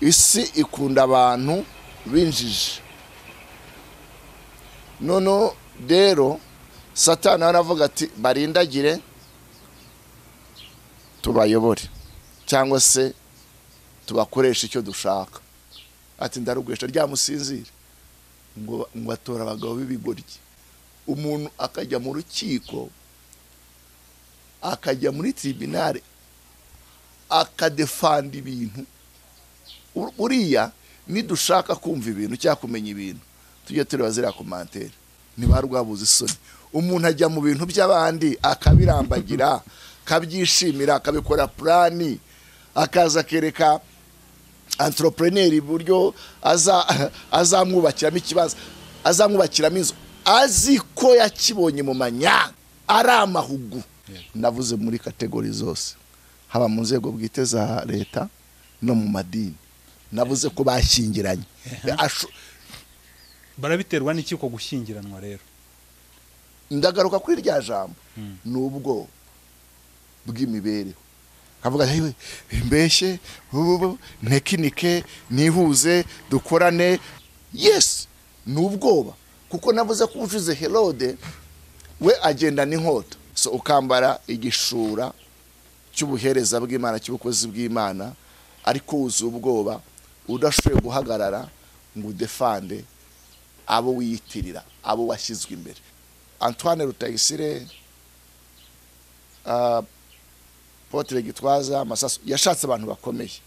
isi ikunda abantu binjije. Nono rero Satani aravuga ati barindagire tubayobore cyangwa se tubakoresha icyo dushaka. Ati ndarugwesha ryamusinzira ngo atora abagabo b'ibigoryi. Umuntu akajya mu rukiko, akajya muri tribunal, akadefanda ibintu. Uriya nidushaka kumva ibintu cyangwa kumenya ibintu, tujye tureba zira commentaire, ntibarwabuze isoni. Umuntu ajya mu bintu by'abandi akabirambagira, kabyishimira, akabikora plani, akaza kereka entrepreneur buryo azamwubakiramo ikibazo, azamwubakiramo inzu, azi ko yakibonye mu manya ari amahugu. Navuze muri kategori zose, haba mu nzego bwite za leta no mu madini. Navuze ko bashyingiranye. Barabiterwa n'iki ko gushyingiranwa rero? Ndagaruka kuri rya jambo nubwo bw'imibereho. Kavuga ati mbeshye nekinike nihuze dukorane. Yes, nubwoba kuko navuze ko uvuze Herode we agenda n'inkota. So ukambara igishura cy'ubuhereza bw'Imana, cy'ubukozi bw'Imana, ariko uzi ubwoba, udashoboye guhagarara ngo udefande abo wiyitirira, abo washyizwe imbere. Antoine Rutayisire, Potre Gitwaza, Masasu yashatse abantu bakomeye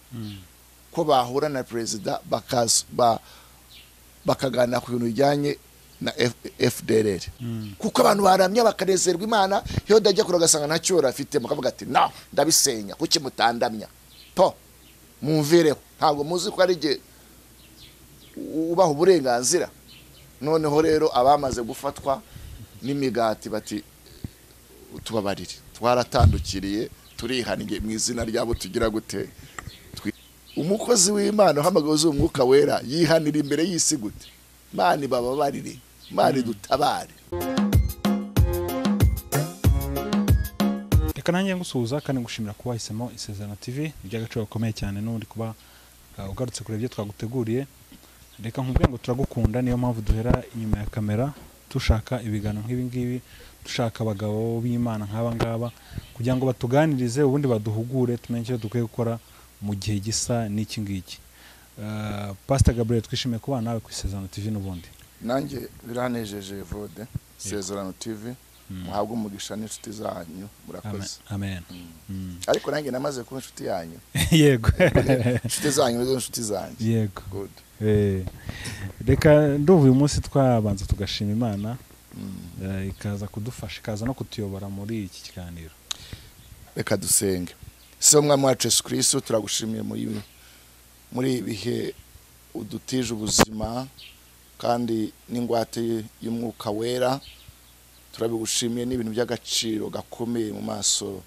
ko bahura na perezida bakagana ku bintu bijyanye na FDLR. Kuko abantu baramya bakanezerwa Imana, iyo dajya kurogasanga ntacyo rafite, mukavuga ati no ndabisenya kuki mutandamya po mumvireho. Ntabwo muzi ko ari je ubaho uburenganzira. Noneho rero abamaze gufatwa n'imigati bati tubabarire, twaratandukiriye, turihaniye mu izina ryabo tugira gute. Umukozi w'Imana uhamagaza umwuka wera yihanira imbere y'isi gute. Mani bababarire, mani dutabare. Reka nanjye ngusuhuza kandi ngushimira kuba wahisemo Isezerano TV. By'agaciro gakomeye cyane n'uri kuba ugarutse kure ibyo twaguteguriye. Reka nkubwire ngo turagukunda, niyo mpamvu duhera inyuma ya kamera dushaka ibiganiro nk'ibi ngibi, dushaka abagabo b'Imana nk'aba ngaba kugira ngo batuganirize, ubundi baduhugure, tumenye icyo dukwiye gukora mu gihe gisa n'iki ngiki. Pastor Gabriel, twishimiye kuba nawe ku Isezerano TV n'ubundi. Nanjye biranejeje Vode, Isezerano TV, muhabwe umugisha n'inshuti zanyu, murakoze. Amen. Ariko nanjye namaze kuba inshuti yanyu. Yego. Inshuti zanyu nizo inshuti zanyu. Yego. Good. Reka nduvu uyu munsi twabanza tugashima Imana ikaza kudufasha, ikaza no kutuyobora muri iki kiganiro. Reka dusenge. So mwami wacu Yesu Kristo, turagushimiye muri ibihe udutije ubuzima kandi n'ingwate y'umwuka wera. Turabigushimiye n'ibintu by'agaciro gakomeye mu maso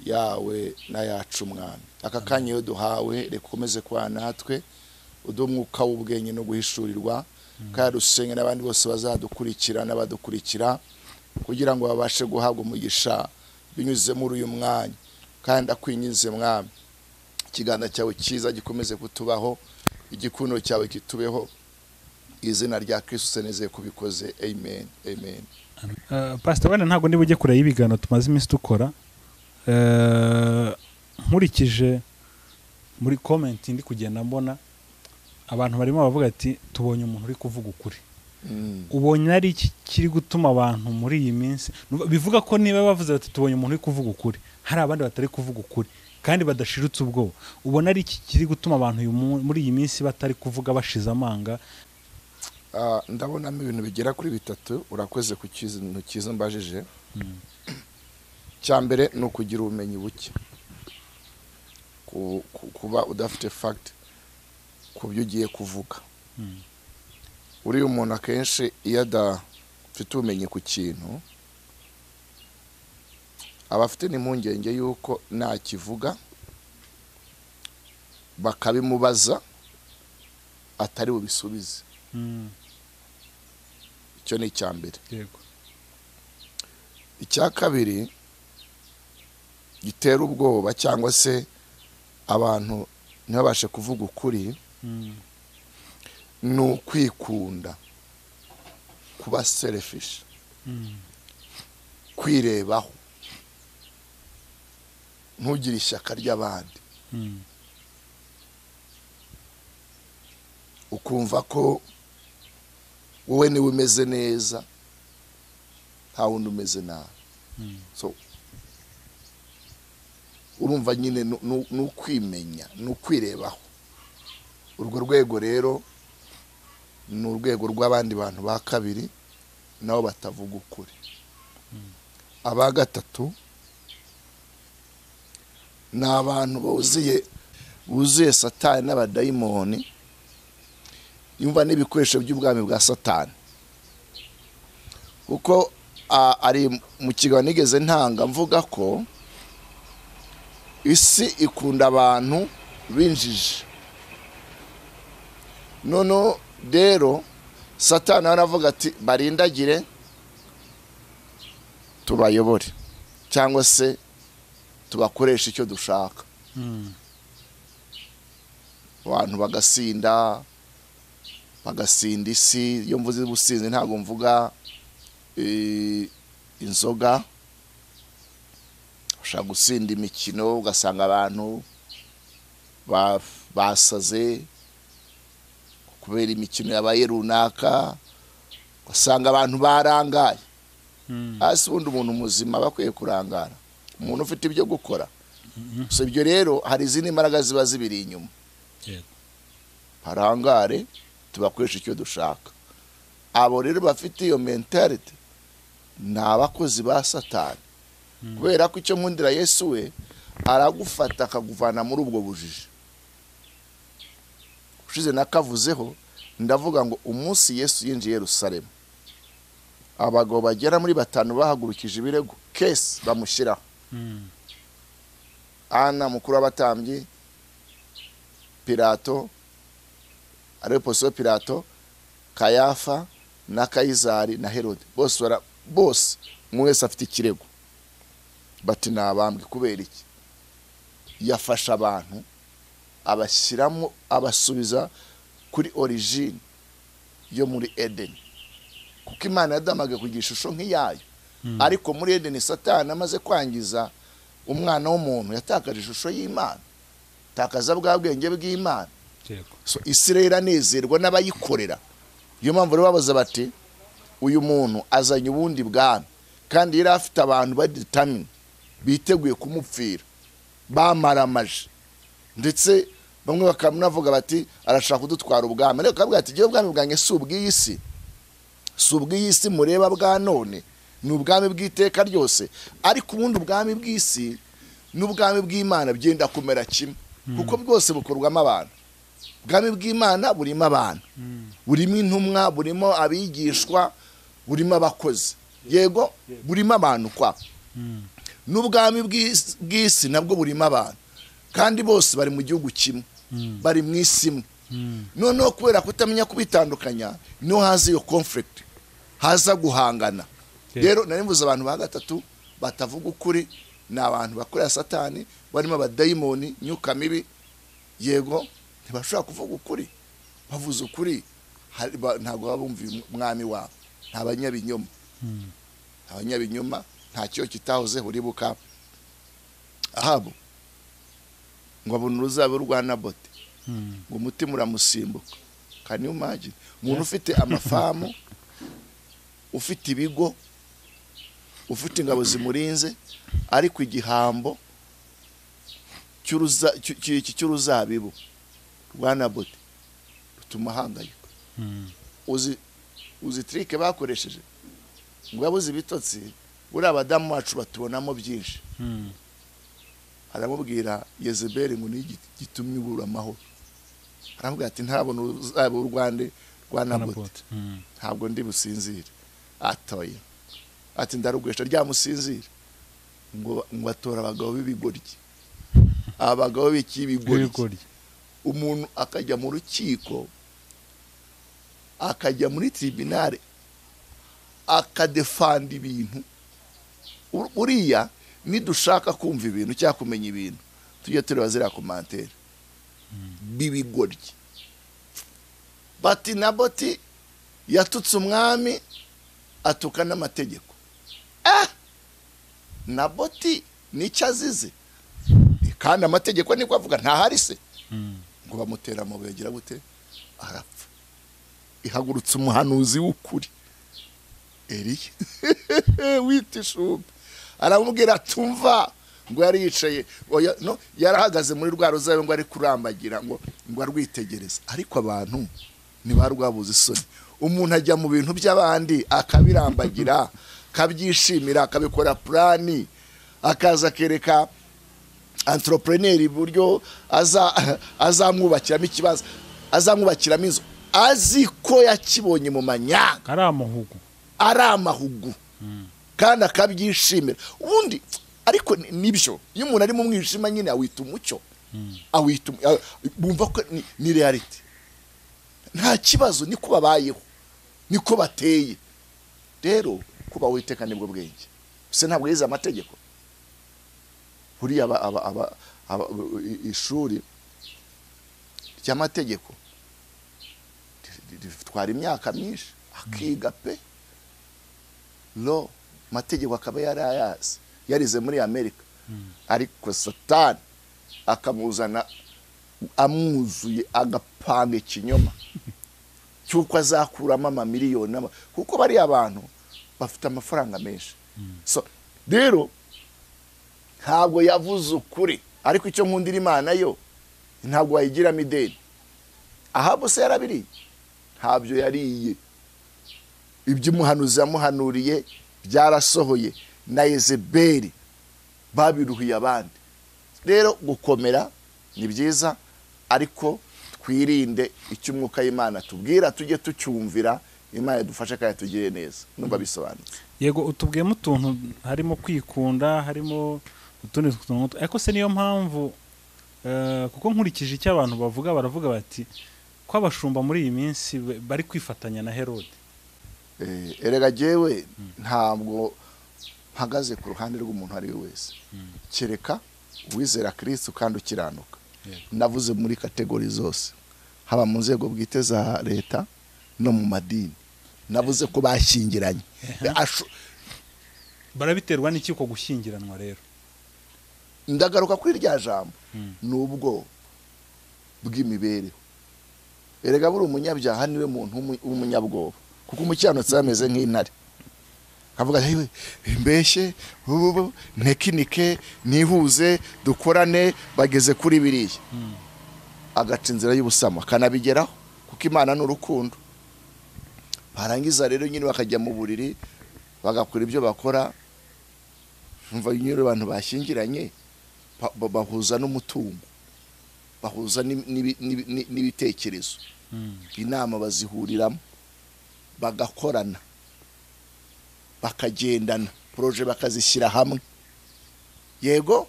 yawe na yacu mwami. Aka kanya yo duhawe rekomeze kwa natwe, udumwuka w'ubwenge no guhishurirwa, kandi dusenge n'abandi bose bazadukurikira n'abadukurikira kugira ngo babashe guhabwa umugisha binyuze muri uyu mwanya. Kandi akwinyize mwami, ikiganza cyawe cyiza gikomeze kutubaho, igikundo cyawe kitubeho, izina rya Kristo seneze kubikoze. Amen. Amen. Pastor, wenda ntabwo ndi bujye kure y'ibigano tumaze iminsi dukora. Nkurikije muri comment ndi kugenda mbona abantu barimo bavuga ati tubonye umuntu uri kuvuga ukuri. Ubonye ari iki kiri gutuma abantu muri iyi minsi bivuga ko niba bavuze ati tubonye umuntu uri kuvuga ukuri, hari abandi batari kuvuga ukuri kandi badashirutse ubwo. Ubona ari iki kiri gutuma abantu muri iyi minsi batari kuvuga bashize amanga? Ndabonamo ibintu bigera kuri bitatu. Urakoze ku kintu cyiza mbajije. Cyambere no kugira ubumenyi buke, kuba udafite fact ku byo ugiye kuvuga. Uri umuntu akenshi iyo adafite ubumenyi ku kintu aba afite n'impungenge yuko nakivuga bakabimubaza atari bubisubize. Icyo ni icyambere. Yego. Icya kabiri gitera ubwoba cyangwa se abantu ntibabashe kuvuga ukuri ni ukwikunda, kuba selfish, kwirebaho, ntugire ishyaka ry'abandi, ukumva ko wowe niwe umeze neza nta wundi umeze nabi. So urumva nyine ni ukwimenya, ni ukwirebaho. Urwo rwego rero ni urwego rw'abandi bantu ba kabiri nabo batavuga ukuri. Aba gatatu ni abantu buzuye Satani n'abadayimoni, yumva n'ibikoresho by'ubwami bwa Satani. Kuko ari mu kiganiro nigeze ntanga mvuga ko isi ikunda abantu binjije. Nono rero Satani aravuga ati barindagire tubayobore cyangwa se tubakoresha icyo dushaka. Abantu bagasinda isi. Iyo mvuze ubusinzi ntabwo mvuga inzoga, ushaka gusinda imikino ugasanga abantu basaze kubera imikino yabaye runaka, ugasanga abantu barangaye. Hasi ubundi umuntu muzima bakwiye kurangara, umuntu ufite ibyo gukora. So ibyo rero hari izindi mbaraga ziba zibiri inyuma. Parangare tubakoresha icyo dushaka. Abo rero bafite iyo mentality ni abakozi ba Satani. Kubera ko icyo nkundira Yesu we aragufata akaguvana muri ubwo bujiji. Ushize nakavuzeho ndavuga ngo umunsi Yesu yinjiye Yerusalemu, abagabo bagera muri 5 bahagurukije ibirego case bamushyiraho. Ana mukuru w'abatambyi, Pilato, Ponsiyo Pilato, Kayafa na Kayizari na Herode, bose mwese afite ikirego. Bati nabambwe kubera iki? Yafasha abantu abashyiramo abasubiza kuri origine yo muri Eden. Kuko Imana yadamaga kugira ishusho nk'iyayo. Ariko muri Eden Satani amaze kwangiza umwana w'umuntu yatakaje ishusho y'Imana, takaza bwa bwenge bw'Imana. So Isirayeli anezerwa n'abayikorera. Iyo mpamvu rero babaza bati uyu muntu azanye ubundi bwami, kandi yari afite abantu badetermine biteguye kumupfira, bamaramaje, ndetse bamwe bakamunavuga bati arashaka kudutwara ubwami. Ariko akavuga ati giye ubwami bwanjye si ubw'iyisi, si ubw'iyisi mureba bwa none, ni ubwami bw'iteka ryose. Ariko ubundi ubwami bw'isi n'ubwami bw'Imana byenda kumera kimwe, kuko bwose bukorwamo abantu. Ubwami bw'Imana burimo abantu, burimo intumwa, burimo abigishwa, burimo abakozi, yego burimo abantu kwa. N'ubwami bw'isi nabwo burimo abantu, kandi bose bari mu gihugu kimwe, bari mu isi imwe. Noneho kubera kutamenya kubitandukanya niho haza iyo conflict, haza guhangana. Rero narimvuze abantu ba gatatu batavuga ukuri ni abantu bakorera Satani, barimo abadayimoni, myuka mibi, yego ntibashobora kuvuga ukuri. Bavuze ukuri ntabwo babumva umwami wabo, nta banyabinyoma. Abanyabinyoma nta cyo kitahoze uribuka Ahabu ngo abona uruzabe rwa Naboti, ngo umutima uramusimbuka. Can you imagine? Umuntu ufite amafamu, ufite ibigo, ufite ingabo zimurinze, ariko igihambo cy'uruzabibu rwa Naboti rutuma ahangayika. Uzi trike bakoresheje ngo yabuze ibitotsi, buri abadamu bacu batubonamo byinshi. Aramubwira Yezebeli ngo ni gitumye ubura amahoro. Aramubwira ati ntabona uruzabibu rwande rwa Naboti, ntabwo ndi businzire. Atoye ati ndarugwesha ryamusinzira. Ngo atora abagabo b'ibigoryi, abagabo b'ikibigoryi. Umuntu akajya mu rukiko, akajya muri tribunal, akadefanda ibintu. Uriya nidushaka kumva ibintu cyangwa kumenya ibintu, tujye tureba zira commentaire. b'ibigoryi bati Naboti yatutse umwami atuka n'amategeko. Naboti nicyo azize kandi amategeko niko avuga ntahari se ngo bamutera amabuye agira gute arapfa. Ihagurutse umuhanuzi w'ukuri Eliya wita Ishubi aramubwira tumva ngo yari yicaye no yarahagaze muri rwa ruzabe ngo ari kurambagira ngo arwitegereza, ariko abantu ntibarwabuze isoni. Umuntu ajya mu bintu by'abandi akabirambagira kabyishimira akabikora plani akaza kereka entrepreneur buryo azamwubakiramo ikibazo azamwubakiramo inzu azi ko yakibonye mu manyanga ari amahugu kandi akabyishimira ubundi. Ariko nibyo iyo umuntu ari mu mwijima nyine awita umucyo awita bumva ko ni reality. Nta kibazo niko babayeho niko bateye. Rero kuba witeka nibwo bwenge se ntabwo yize amategeko. Buriya ishuri ry'amategeko twari imyaka myinshi akiga pe lo mategeko akaba yarayazi yarize muri Amerika, ariko Satani akamuzana amwuzuye agapanga ikinyoma cyuko azakuramo amamiliyoni kuko bari abantu bafite amafaranga menshi. So rero ntabwo yavuze ukuri, ariko icyo nkundira Imana yo ntabwo wayigiramo ideni. Ahabu se yarabiriye ntabyo yariye. Ibyo umuhanuzi yamuhanuriye byarasohoye na Yezebeli babiruhiye abandi. Rero gukomera ni byiza, ariko twirinde icyo umwuka w'Imana tubwira tujye tucyumvira. Imana dufashe kandi tugire neza. Numva bisobanutse. Yego utubwiyemo utuntu harimo kwikunda, harimo utundi tuntu, ariko se niyo mpamvu kuko nkurikije icyo abantu bavuga baravuga bati ko abashumba muri iyi minsi bari kwifatanya na Herode. Erega jewe ntabwo mpagaze ku ruhande rw'umuntu ari we wese, kereka uwizera Kristo kandi ukiranuka. Navuze muri kategori zose, haba mu nzego bwite za leta no mu madini. Navuze ko bashyingiranye. Barabiterwa n'iki ko gushyingiranwa rero? Ndagaruka kuri rya jambo nubwo bw'imibereho. Erega buri umunyabyaha niwe muntu w'umunyabwoba, kuko umukiranutsi ameze nk'intare. Kavuga yewe mbeshye ntekinike nihuze dukorane bageze kuri biriya. Agaca inzira y'ubusamo kanabigeraho kuko Imana n'urukundo. Barangiza rero nyine bakajya mu buriri bagakora ibyo bakora. Umva nyine abantu bashyingiranye bahuza n'umutungo, bahuza n'ibitekerezo, inama bazihuriramo, bagakorana, bakagendana, proje bakazishyira hamwe. Yego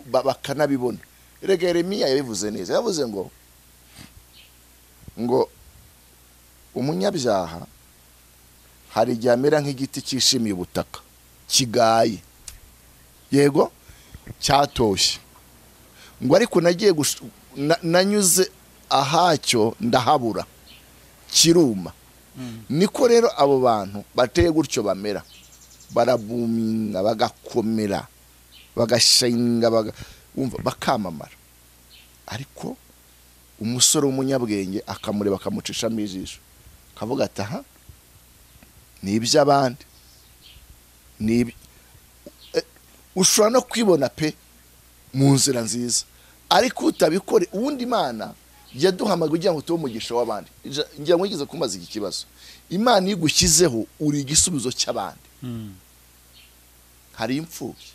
bakanabibona. Erega Yeremiya yabivuze neza, yavuze ngo umunyabyaha hari igihe amera nk'igiti cyishimiye ubutaka kigaye, yego cyatoshye, ngo ariko nagiye nanyuze ahacyo ndahabura kiruma. Niko rero abo bantu bateye gutyo bamera, barabuminga bagakomera bagashinga bakamamara, ariko umusore w'umunyabwenge akamureba akamucishamo ijisho kavuga ati aha ni iby'abandi. Ushobora no kwibona pe mu nzira nziza, ariko utabikore. Ubundi Imana yaduhamaga kugira ngo tube umugisha w'abandi. Ngira ngo ngize kumaza iki kibazo, Imana igushyizeho uri igisubizo cy'abandi. Hari imfubyi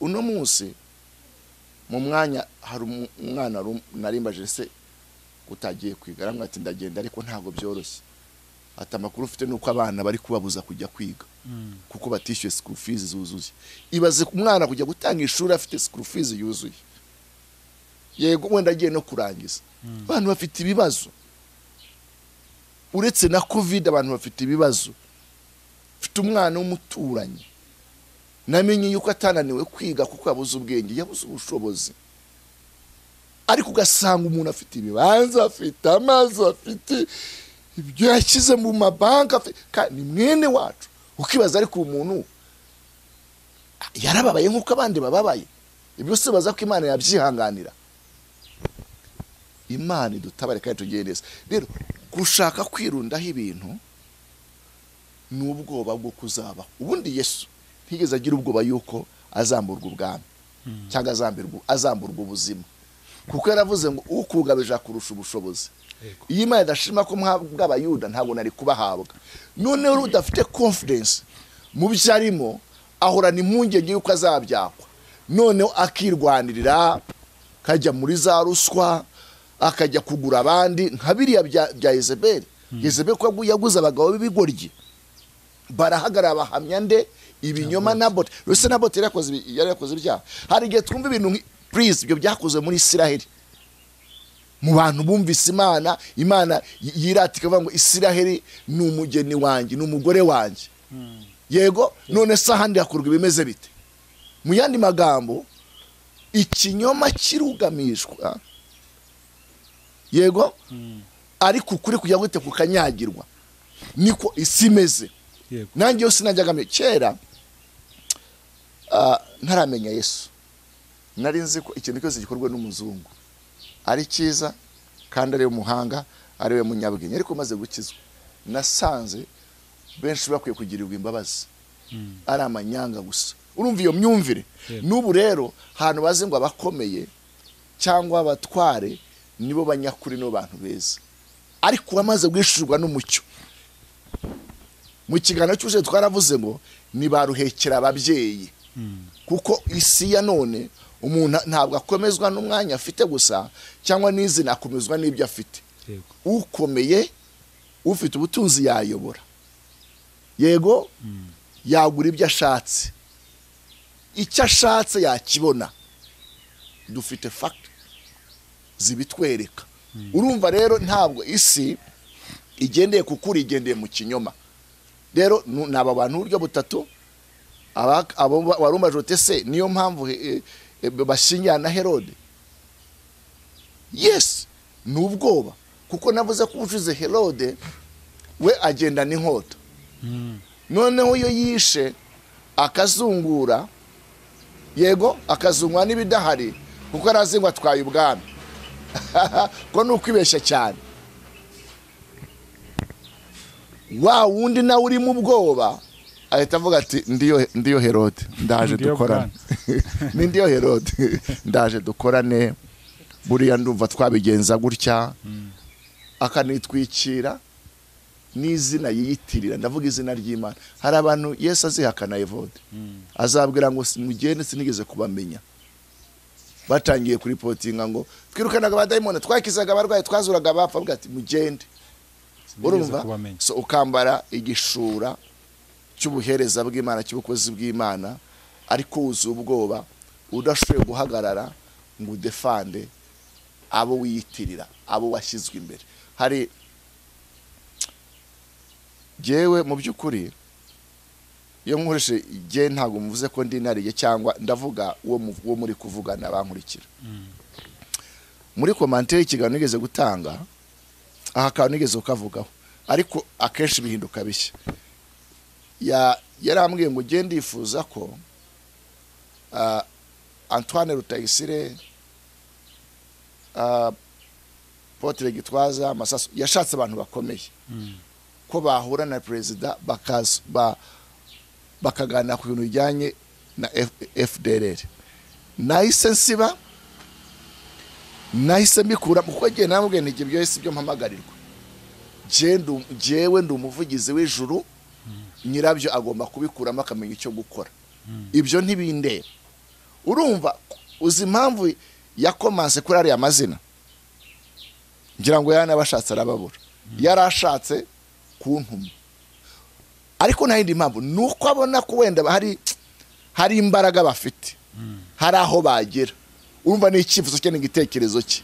uno munsi mu mwanya, hari umwana narimbaje se utagiye kwiga, aramwe ati ndagenda ariko ntago byoroshye. Ati amakuru ufite nuko abana bari kubabuza kujya kwiga kuko batishyuye school fees zuzuye. Ibaze umwana kujya gutanga ishuri afite school fees yuzuye. Yego wenda agiye no kurangiza. Abantu bafite ibibazo, uretse na covid abantu bafite ibibazo. Mfite umwana w'umuturanyi namenye yuko atananiwe kwiga kuko yabuze ubwenge, yabuze ubushobozi. ariko ugasanga umuntu afite ibibanza, afite amazi, afite ibyo yashyize mu mabanki, ni mwene wacu. Ukibaza ariko umuntu yarababaye nk'uko abandi bababaye, ibyo se baza ko Imana yabyihanganira. Imana idutabare kandi tugire neza. Rero gushaka kwirundaho ibintu ni ubwoba bwo kuzabaho. Ubundi Yesu ntigeze agira ubwoba yuko azamburwa ubwami cyangwa azamburwa ubuzima, kuko yaravuze ngo ukugabije kurusha ubushobozi. Iyo Imana idashima ko bw'abayuda ntabwo nari kubahabwa. Noneho udafite confidence mu byo arimo, ahorana impungenge yuko azabyakwa, noneho akirwanirira, kajya muri za ruswa, akajya kugura abandi nka biriya bya Yezebeli. Yezebeli ko yaguze abagabo b'ibigoryi, barahagarara bahamya nde ibinyoma. Nabote rwose Nabote yarakoze ibyaha. Hari igihe twumva ibintu please ibyo byakoze muri Isiraheli, mu bantu bumvise Imana yirata ikavuga ngo Isiraheli ni umugeni wanjye, ni umugore wanjye. Yego, none se ahandi hakorwa ibimeze bite? Mu yandi magambo, ikinyoma kirugamishwa, yego, ariko ukuri kujya gute kukanyagirwa. Niko isi imeze. Nanjye yose najyaga kera ntaramenya Yesu, nari nzi ko ikintu cyose gikorwa n'umuzungu ari cyiza kandi ari umuhanga, ari we munyabwenge. Ariko maze gukizwa nasanze benshi bakwiye kugirirwa imbabazi, ari amanyanga gusa. Urumva iyo myumvire? N'ubu rero hantu bazi ngo abakomeye cyangwa abatware nibo banyakuri no bantu beza, ariko bamaze guhishurwa n'umucyo. Mu kiganiro cyose twaravuze ngo ni baruhekera ababyeyi, kuko isi ya none umuntu ntabwo akomezwa n'umwanya afite gusa, cyangwa n'izina akomezwa n'ibyo afite. Ukomeye ufite ubutunzi yayobora, yego, yagura ibyo ashatse, icyo ashatse yakibona. Dufite fact zibitwereka. Urumva rero ntabwo isi igendeye kukuri, igendeye mu kinyoma. Rero naba bantu uburyo butatu, abo warumajote se niyo mpamvu bashinya na Herode. Yes, ni ubwoba, kuko navuze ko ubucuze Herode we agenda n'inkota. Noneho iyo yishe akazungura, yego, akazungwa n'ibidahari, kuko arazingwa atwaye ubwami. Ko nukwibeshya cyane. Wa wundi na uri mu bwoba ahita avuga ati ndiyo Herode, ndaje dukorane. Ni ndiyo Herode, ndaje dukorane, buriya ndumva twabigenza gutya. Akanitwikira n'izina yiyitirira, ndavuga izina ry'Imana. Hari abantu Yesu azihakana Evode, azabwira ngo mugende sinigeze kubamenya. Batangiye kuri potinga ngo twirukanaga abadayimoni, twakizaga abarwayi, twazuraga abapfa. Avuga ati mugende. Urumva? So ukambara igishura cy'ubuhereza bw'Imana, cy'ubukozi bw'Imana, ariko uzi ubwoba, udashoboye guhagarara ngo udefande abo wiyitirira, abo washyizwe imbere. Hari jewe mu by'ukuri iyo nkoreshe je ntago muvuze ko ndi nariye, cyangwa ndavuga uwo muri kuvugana bankurikira. Muri commentaire y'ikiganiro nigeze gutanga, aha kantu nigeze ukavugaho, ariko akenshi bihinduka bishya. Yarambwiye ngo je ndifuza ko Antoine Rutayisire, Potre Gitwaza, Masasu yashatse abantu bakomeye ko bahura na perezida bakagana ku bintu bijyanye na FDLR. Nahise nsiba, nahise mbikura, kuko gihe namubwiye nti ibyo yese byo mpamagarirwa. Jewe ndi umuvugizi w'ijuru, nyirabyo agomba kubikuramo akamenya icyo gukora. Ibyo ntibindeba. Urumva, uzi impamvu yakomanse kuri ariya mazina? Ngira ngo yana bashatse arababura. Yarashatse kuntuma. Ariko nta yindi mpamvu, nuko abona ko wenda hari imbaraga bafite, hari aho bagera. Urumva ni icyifuzo cye n'igitekerezo cye.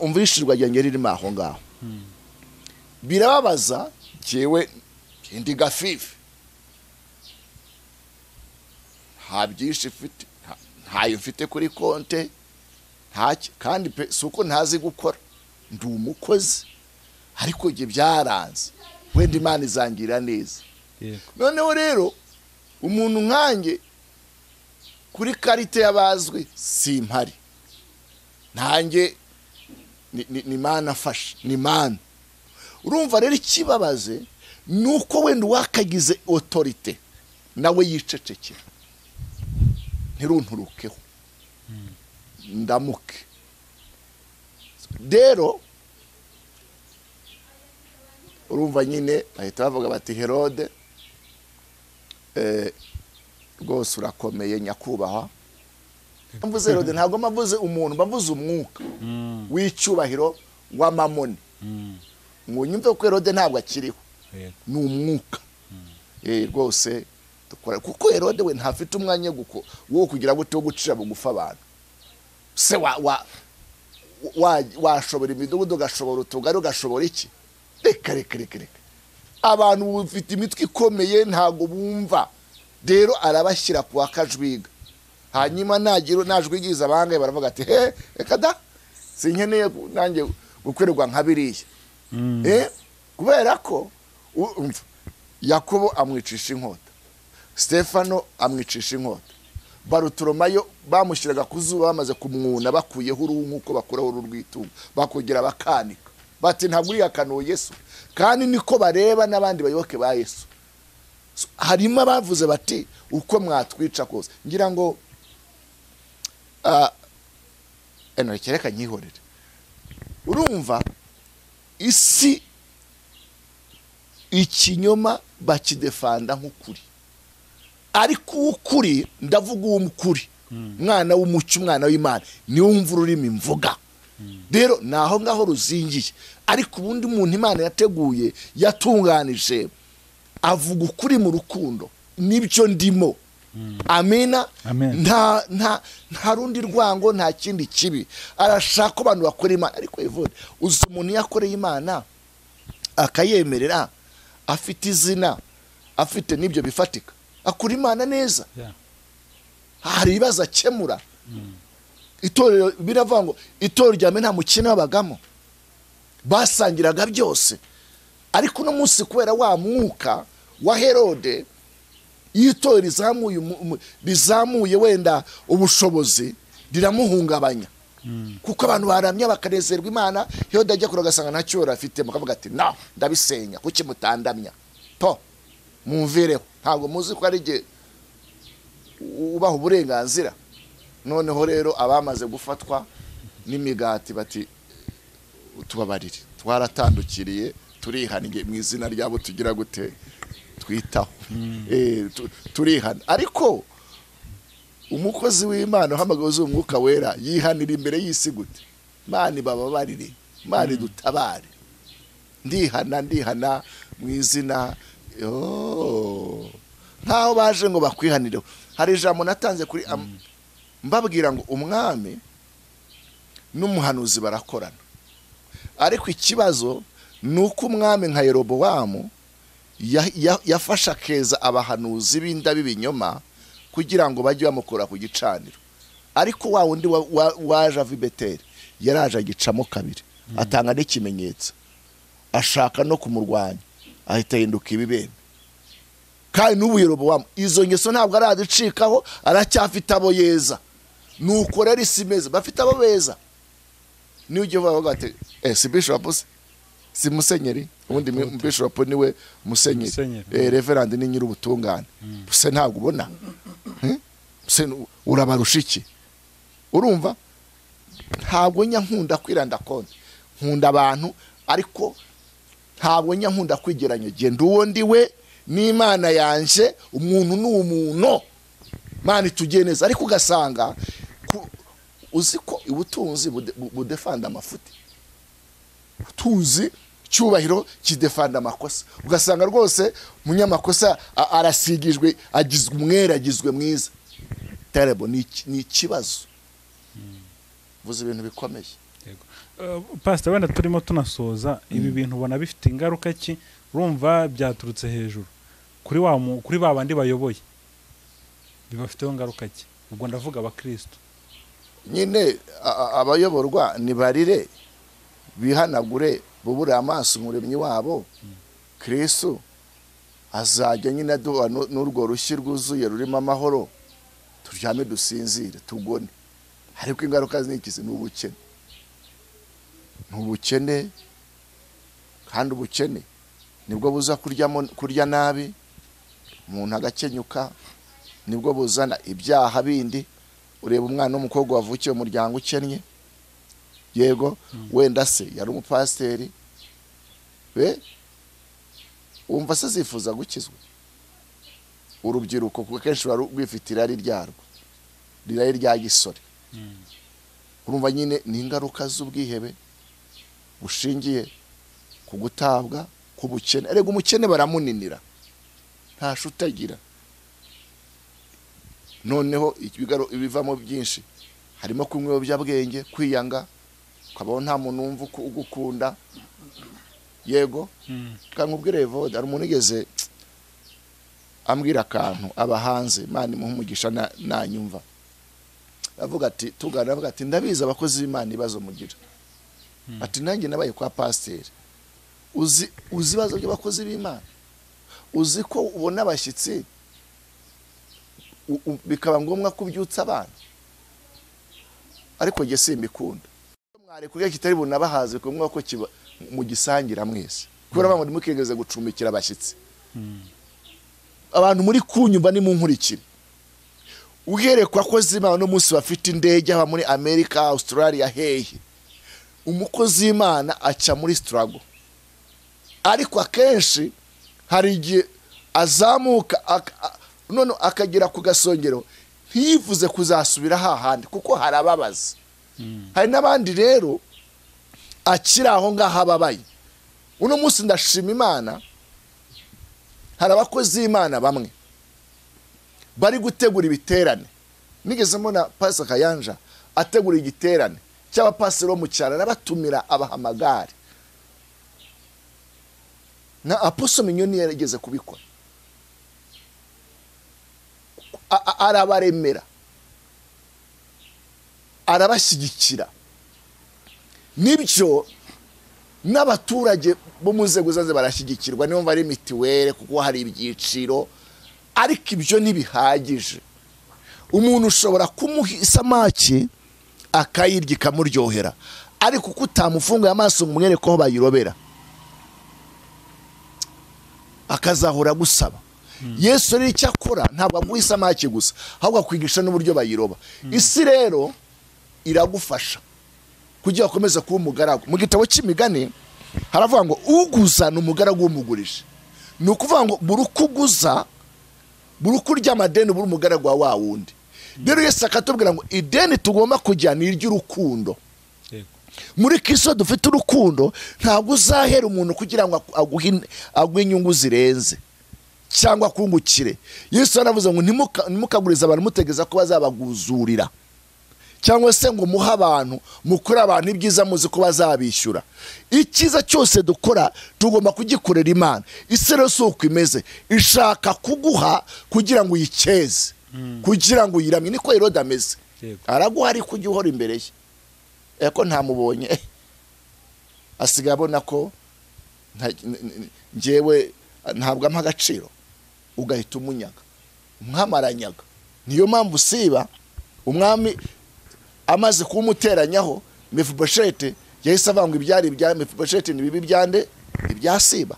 Umvishirwa ryanjye ririmo aho ngaho. Birababaza, jewe ndi gafifi, nta byinshi ifite, ntayo mfite kuri konte ntacyo, kandi si uko ntazi gukora, ndi umukozi, ariko ibyo byaranze, wenda Imana izangira neza. Noneho rero umuntu nkanjye kuri karite y'abazwi simpari, nanjye ni Imana afasha, ni Imana. Urumva rero ikibabaze nuko wenda wakagize autorite nawe yicecekera, ntirunturukeho ndamuke. Rero urumva nyine bahita bavuga bati Herode rwose urakomeye nyakubahwa. Mvuze Herode ntabwo mvuze umuntu, mvuze umwuka w'icyubahiro w'amamoni. Mwunyumve ko Herode ntabwo akiriho, ni umwuka. Rwose dukora kuko Herode we ntafite umwanya wo kugira ngo gucira bugufa abantu. Se washobora imidugudu, ugashobora utugari, ugashobora iki? Reka abantu bafite imitwe ikomeye ntabwo bumva. Rero arabashyira ku wakajwiga, hanyuma najwigiza abangaye baravuga ati reka da sinkeneye nanjye gukorerwa nka biriya. Kubera ko Yakobo amwicisha inkota, Stefano amwicisha inkota, Barutolomayo bamushyiraga ku zuba bamaze kumwuna bakuyeho uruhu nk'uko bakuraho uruhu rw'itungo, bakongera bakanika bati ntabwo urihakanuye Yesu. Kandi niko bareba n'abandi bayoboke ba Yesu. Harimo abavuze bati uko mwatwica kose, ngira ngo kereka nyihorere. Urumva isi ikinyoma bakidefanda nk'ukuri, ariko ukuri ndavuga umukuri, mwana w'umucyo, umwana w'Imana niwe wumva ururimi mvuga. Rero naho ngaho ruzingiye, ariko ubundi umuntu Imana yateguye yatunganije avuga ukuri mu rukundo, nibyo ndimo. Amina. Nta rundi rwango, nta kindi kibi. Arashaka abantu bakora Imana, ariko Evode uzi umuntu yakoreye Imana akayemerera, afite izina, afite n'ibyo bifatika, akora Imana neza. Hari ibibazo akemura. Itorero biravuga ngo itorero ryame nta mukene wabagamo, basangiraga byose. Ariko no munsi kubera wa mwuka wa Herode, itorero rizamuye wenda ubushobozi riramuhungabanya, kuko abantu baramya bakanezerwa Imana. Herode ajya kuragasanga ntacyo afite, mukavuga ati no ndabisenya, kuki mutandamya po mumvireho, ntabwo muzi ko ari je ubaho uburenganzira. Noneho rero abamaze gufatwa n'imigati bati tubabarire, twaratandukiriye, turihaniye mu izina ryabo, tugira gute twitaho. Turihana. Ariko umukozi w'Imana uhamagaza umwuka wera yihanira imbere y'isi gute? Imana bababarire, Imana dutabare, ndihana mu izina. Nkaho baje ngo bakwihanireho. Hari ijambo natanze kuri mbabwira ngo umwami n'umuhanuzi barakorana, ariko ikibazo nuko umwami nka Yerobowamu yafasha keza abahanuzi b'inda b'ibinyoma kugira ngo bajye bamukora ku gicaniro. Ariko wa wundi waje ava i Beteli yaraje agicamo kabiri, atanga n'ikimenyetso, ashaka no kumurwanya, ahita hinduka ibibembe. Kandi n'ubu Yerobowamu izo ngeso ntabwo arazicikaho, aracyafite abo yeza. Nuko rero isi meza bafite abo beza. Niyo ugiye bavuga ati si bishop si musenyeri, ubundi bishop niwe musenyeri, reverend ni nyiri ubutungane. Se ntabwo ubona se urabarusha iki? Urumva ntabwo nyankunda kwiranda konti, nkunda abantu, ariko ntabwo nyankunda kwigeranya. Genda uwo ndiwe n'Imana yanje, umuntu n'umuntu, Imana itugeneza. Ariko ugasanga uzi ko ubutunzi budefanda amafuti, ubutunzi cyubahiro kidefanda amakosa. Ugasanga rwose munyamakosa arasigijwe, agizwe umwere, agizwe mwiza. Terrible. Ni ikibazo. Vuze ibintu bikomeye. Pastor, wenda turimo tunasoza, ibi bintu ubona bifite ingaruka ki? Urumva byaturutse hejuru kuri babandi bayoboye, bibafiteho ingaruka ki? ubwo ndavuga abakristo nyine abayoborwa nibarire bihanagure bubure amaso umuremyi wabo Kristo azajya nyine aduha n'urwo rushyi rwuzuye rurimo amahoro turyame dusinzire tugone ariko ingaruka z'ikizi n'ubukene kandi ubukene nibwo buza kurya nabi umuntu agakenyuka nibwo buzana ibyaha bindi ureba umwana w'umukobwa wavukiye mu muryango ukennye yego wenda se yari umupasiteri wumva se zifuza gukizwa urubyiruko kuko kenshi rwifitira ari ryarwo rirari rya gisore urumva nyine ni ingaruka z'ubwihebe bushingiye ku gutabwa k'ubukene erega umukene baramuninira nta shutagira noneho ibivamo byinshi harimo kunywa ibiyobyabwenge kwiyanga ukabaho nta muntu wumva ugukunda yego kankubwire Evode ari umuntu igeze ambwira akantu aba hanze Imana imuha umugisha nanyumva avuga ati tugana avuga ati ndabiza abakozi b'Imana ibazo mugira ati nanjye nabaye kwa pasiteri uzi bazo by'abakozi b'Imana uzi ko ubona abashyitsi bikaba ngombwa kubyutsa abana ariko nge simbikunda mware kuya kitari bunabahaze kumwe ko kiba mu gisangira mwese kubera bamwe mukigeze gucumbikira abashyitsi abantu muri kunyumva ni mu nkurikire ugerekwa ko z'Imana no munsi bafite indege aba muri America Australia hehe umukozi w'Imana aca muri struggle ariko akenshi hari igihe azamuka none akagera ku gasongero ntiyivuze kuzasubira hahandi kuko harababaza hari n'abandi rero akira aho ngaho ababaye uno munsi ndashima Imana hari abakozi b'Imana bamwe bari gutegura ibiterane nigeze mbona Pastor Kayanja ategura igiterane cy'abapasiro mu cyaro n'abatumira abahamagari na Apostle Minyoni yarigeze kubikora arabaremera arabashyigikira nibyo n'abaturage bo mu nzego zanze barashyigikirwa niyo mva ari mitiwere kuko hari ibyiciro ariko ibyo ntibihagije umuntu ushobora kumuha isamaki akayirya ikamuryohera ariko kuko utamufunguye amaso ngo umwereke aho bayirobera akazahora gusaba Yesu rero icyo akora ntabwo aguha isamaki gusa ahubwo akwigisha n'uburyo bayiroba isi rero iragufasha kugira akomeza kuba umugaragu mu gitabo cy'imigani haravuga ngo uguza n'umugaragu w'umugurije ni ukuvuga ngo buri ukuguza buri ukurya amadeni buri umugaragu wa wundi rero Yesu akatubwira ngo ideni tugomba kujya ni iry'urukundo muri Kristo dufite urukundo ntabwo uzahera umuntu kugira ngo aguhe inyungu zirenze cyangwa kungukire Yesu yaravuze ngo ntimukagurize abantu mutegeza ko bazabaguzurira cyangwa se ngo muha abantu mukore abantu ibyiza muzi ko bazabishyura ikiza cyose dukora tugomba kugikorera Imana isi rero si uko imeze ishaka kuguha kugira ngo uyikeze kugira ngo uyiramye niko Herode ameze araguha ariko ujye uhora imbere ye ko ntamubonye asigaye abona ko njyewe ntabwo ampa agaciro ugahita umunyaga umwamaranyaga niyo mpamvu siba umwami amaze kumuteranyaho Mefibosheti yahise avanga ibyari ibya Mefibosheti ni bibi byande ibyasiba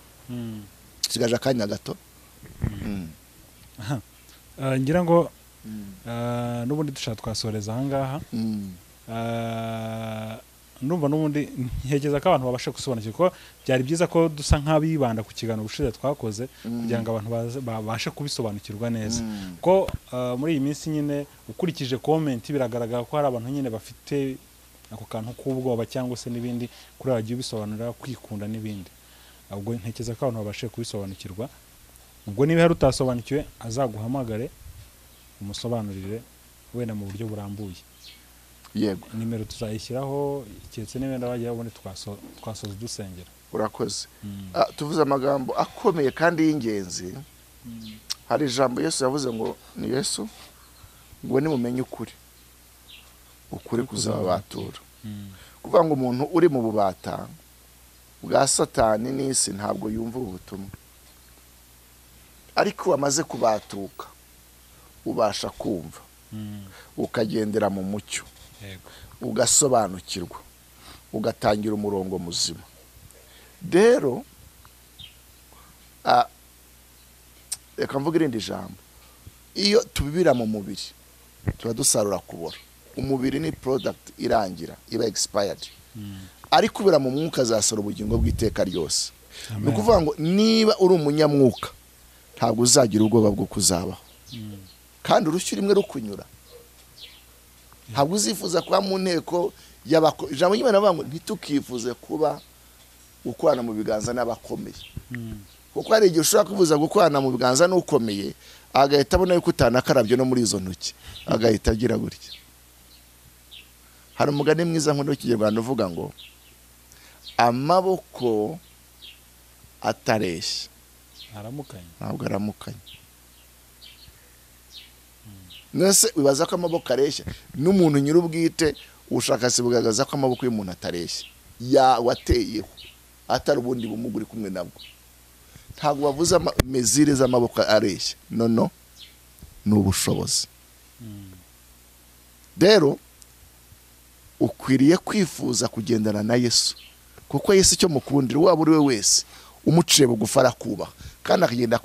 sigaje akanya gato ngira ngo n'ubundi dushaka twasoreza aha ngaha ndumva n'ubundi nkegeza ko abantu babashe gusobanukirwa ko byari byiza ko dusa nk'abibanda ku kiganiro ubushize twakoze kugira ngo abantu babashe kubisobanukirwa neza ko muri iyi minsi nyine ukurikije comment biragaragara ko hari abantu nyine bafite ako kantu k'ubwoba cyangwa se n'ibindi kuri abagiye bisobanura kwikunda n'ibindi ubwo ntekeza ko abantu babashe kubisobanukirwa ubwo niba hari utasobanukiwe azaguhamagare umusobanurire wenda mu buryo burambuye yego nimero tuzayishyiraho iketse n'ibenda bagiye babone twasoza dusengera urakoze tuvuze amagambo akomeye kandi y'ingenzi hari ijambo Yesu yavuze ngo ni Yesu ngo nimumenye ukuri kuzababatura. Kuvuga ngo umuntu uri mu bubata bwa Satani n'isi ntabwo yumva ubutumwa, ariko wamaze kubatuka ubasha kumva, ukagendera mu mucyo, ugasobanukirwa, ugatangira umurongo muzima. Rero reka mvuga irindi jambo, iyo tubibira mu mubiri turadusarura kubora. Umubiri ni product irangira, iba expired. Ariko ubira mu mwuka azasara ubugingo bw'iteka ryose. Ni ukuvuga ngo niba uri umunyamwuka ntabwo uzagira ubwoba bwo kuzabaho, kandi urushyi rimwe rukunyura. Ntabwo uzifuza kuba mu nteko ijambo ry'Imana rivuga ngo ntitukifuze kuba gukorana mu biganza n'abakomeye, kuko hari igihe ushobora kuvuza gukorana mu biganza n'ukomeye agahita abona yuko utanakarabye no muri izo ntoki, agahita agira gutya. Hari umugani mwiza nk'uno w'Ikinyarwanda uvuga ngo amaboko atareshya ntabwo aramukanye. Nese wibaza ko amaboko areshya? N'umuntu nyir'ubwite ubushakashatsi bugaragaza ko amaboko y'umuntu atareshya, wateyeho atari ubundi bumuga uri kumwe nabwo. Ntabwo bavuze mezire z'amaboko areshya, no ni ubushobozi. Rero ukwiriye kwifuza kugendana na Yesu, kuko Yesu icyo mukundira waba uri we wese umuciye bugufi arakubaha, kandi akagenda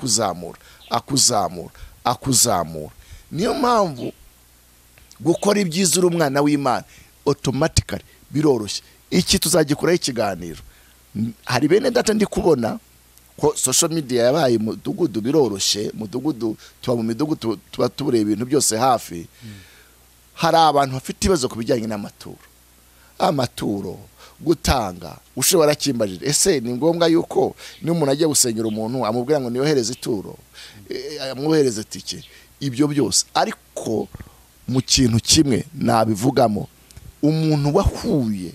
akuzamura. Niyo mpamvu gukora ibyiza uri umwana w'Imana automatically biroroshye. Iki tuzagikuraho ikiganiro. Hari bene data ndi kubona ko social media yabaye mudugudu biroroshye, mudugudu tuba mu midugudu tuba tubureba ibintu byose hafi. Hari abantu bafite ibibazo kubijyanye n'amaturo gutanga. Ushobora kimbajije, ese ni ngombwa yuko ni umuntu agiye gusengera umuntu amubwira ngo niyohereze ituro, amwohereze tike? Ibyo byose, ariko mu kintu kimwe nabivugamo, umuntu wahuye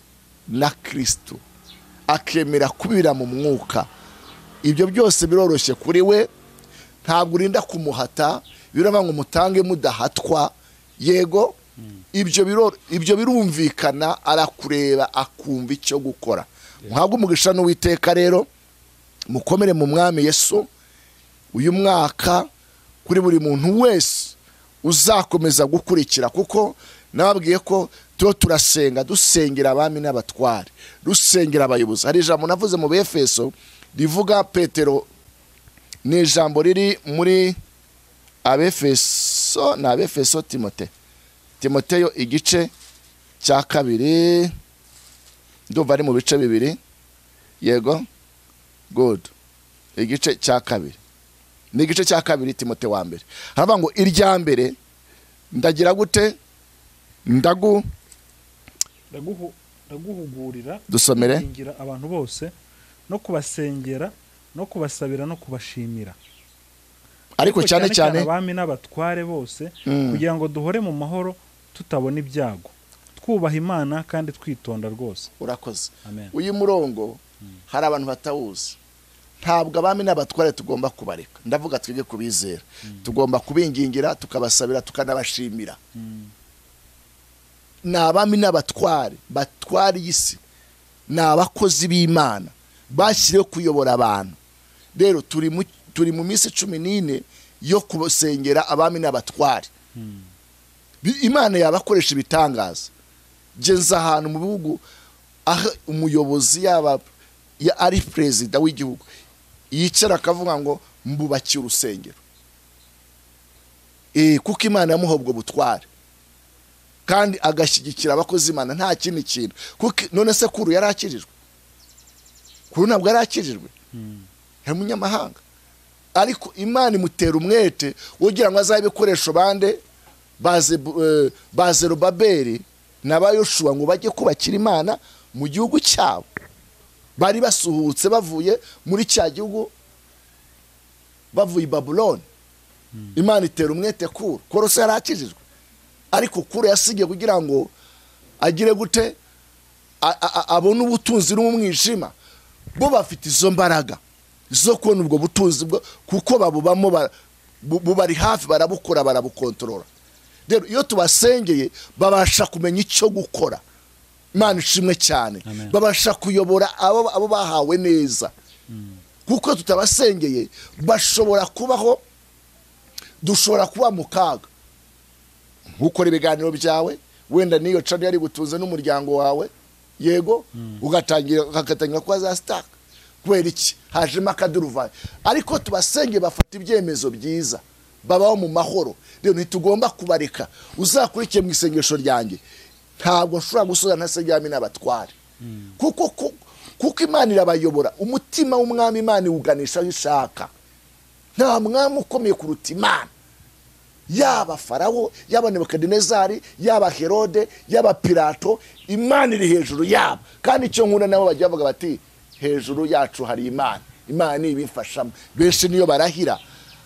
na Kristo akemera kubira mu mwuka, ibyo byose biroroshye kuri we. Ntabwo urinda kumuhata, birava ngo mutange mudahatwa. Yego, ibyo birumvikana, arakureba akumva icyo gukora. Muhabwe umugisha n'Uwiteka. Rero mukomere mu Mwami Yesu. Uyu mwaka kuri buri muntu wese uzakomeza gukurikira, kuko nababwiye ko turasenga, dusengera abami n'abatware, dusengera abayobozi. Hari ijambo navuze mu Befeso rivuga, Petero, ni ijambo riri muri Abefeso Timoteyo igice cya 2, ndumva ari mu bice 2. Yego, good. Igice cya 2 ni igice cya 2 Timoteyo wa mbere. Haravuga ngo irya mbere ndagira gute ndaguhugurira dusomere kugira abantu bose no kubasengera no kubasabira no kubashimira, ariko cyane abami n'abatware bose, kugira ngo duhore mu mahoro tutabona ibyago, twubaha Imana kandi twitonda rwose. Urakoze. Amen. Uyu murongo hari abantu batawuzi. Ntabwo abami n'abatware tugomba kubareka, ndavuga twige kubizera. Tugomba kubingingira, tukabasabira, tukanabashimira. Ni abami n'abatware batwara isi, ni abakozi b'Imana bashyiriweho kuyobora abantu. Rero turi mu minsi 14 yo kubasengera abami n'abatware. Imana yabakoresha ibitangaza. Genza ahantu mu bihugu aho umuyobozi ari perezida w'igihugu yicara akavuga ngo mbubakiye urusengero, kuko Imana yamuha ubwo butware, kandi agashyigikira abakozi Imana nta kindi kintu. None se Kuru yari akirijwe? Kuru ntabwo yari akirijwe, yari umunyamahanga, ariko Imana imutera umwete ugira ngo azabe ibikoresho bande ba Zerubabeli n'aba Yoshua ngo bajye kubakira Imana mu gihugu cyabo. Bari basuhutse bavuye muri cya gihugu, bavuye i Babuloni. Imana itera umwete Kuru. Kuru se yari akijijwe, ariko Kuru yasigiye kugira ngo agire gute, abone ubutunzi n'umwijima. Bo bafite izo mbaraga zo kubona ubwo butunzi, kuko babubamo, bari hafi, barabukora, barabukontorora. rero iyo tubasengeye babasha kumenya icyo gukora. Imana ishimwe cyane. Babasha kuyobora abo bahawe neza. Kuko tutabasengeye bashobora kubaho, dushobora kuba mu kaga. Ukora ibiganiro byawe wenda niyo cano yari gutuza n'umuryango wawe, yego, ugatangira kwa za stack. Kubera iki? Hajemo akaduruvayo. Ariko tubasengeye bafata ibyemezo byiza, babaho mu mahoro. Rero ntitugomba kubareka. Uzakurikiye mu isengesho ryanjye, ntabwo nshobora gusoza ntasengera n'abatware. Kuko Imana irabayobora. Umutima w'umwami Imana iwuganisha aho ishaka. Nta mwami ukomeye kuruta Imana. Yaba Farawo, yaba Nebukadinezari, yaba Herode, yaba Pilato, Imana iri hejuru yabo. Kandi icyo nkunda nabo bajya bavuga bati hejuru yacu hari Imana. Imana ni ibimfashamo. Benshi niyo barahira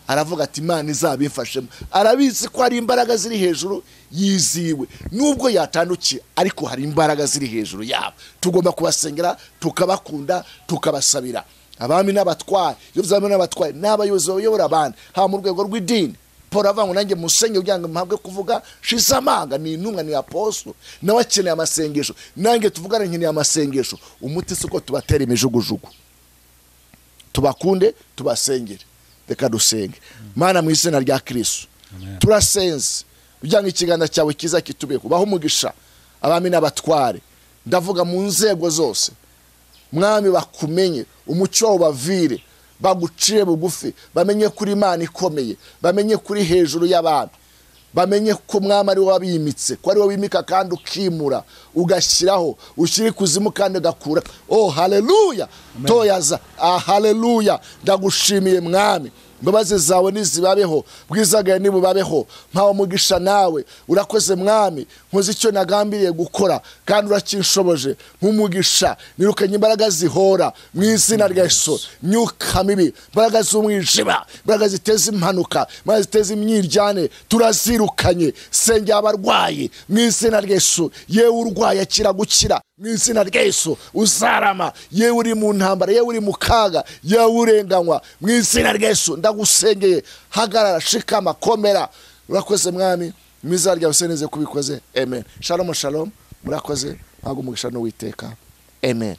aravuga ati Imana izabimfashemo. Arabizi ko hari imbaraga ziri hejuru yiziwe. Nubwo yatandukiye ariko hari imbaraga ziri hejuru yabo. Tugomba kubasengera, tukabakunda, tukabasabira. Abami n'abatware, iyo byaba n'abatware n'abayobozi bayobora abandi, ha mu rwego rw'idini. Paul avango nanjye musenge kugira ngo mpabwe kuvuga shizamanga ni intumwa ni apostle nawe akeneye amasengesho. Nanjye tuvugana nkeneye amasengesho. Umuti siko tubatera imijugujugu. Tubakunde, tubasengere. Reka dusenge. Mana mu izina rya Kristo turasenze kugira ngo ikiganza cyawe kiza kitube kubaho umugisha abami n'abatware. Ndavuga mu nzego zose, mwami bakumenye, umucyo ubavire, bagucire bugufi, bamenye kuri Imana ikomeye, bamenye kuri hejuru y'abantu, bamenye ko mwami ari wabimitse, ko ari wimika kandi ukimura, ugashyiraho, ushyira kuzimu kandi gakura. Oh haleluya. Toyaza haleluya. Ndagushimiye mwami, mbabazi zawe nizibabeho, bwizagaye nibubabeho. Mpawe umugisha nawe, urakoze mwami, nkoze icyo nagambiriye gukora kandi urakinshoboje. Nk'umugisha nirukanye imbaraga zihora mu izina rya Yesu. Myuka mibi, imbaraga z'umwijima, imbaraga ziteza impanuka, imbaraga ziteza imyiryane, turazirukanye. Sengera abarwayi mu izina rya Yesu. Yewe urwaye akira gukira mu izina rya Yesu. Uzarama yewe uri mu ntambara, yewe uri mu kaga, yewe urenganywa mu izina rya Yesu. Ndagusengeye, hagarara, shikama, komera. Urakoze mwami, mu izina rya Yesu neze kubikoze. Amen. Shalom shalom. Murakoze, mpagumugisha n'Uwiteka. Amen.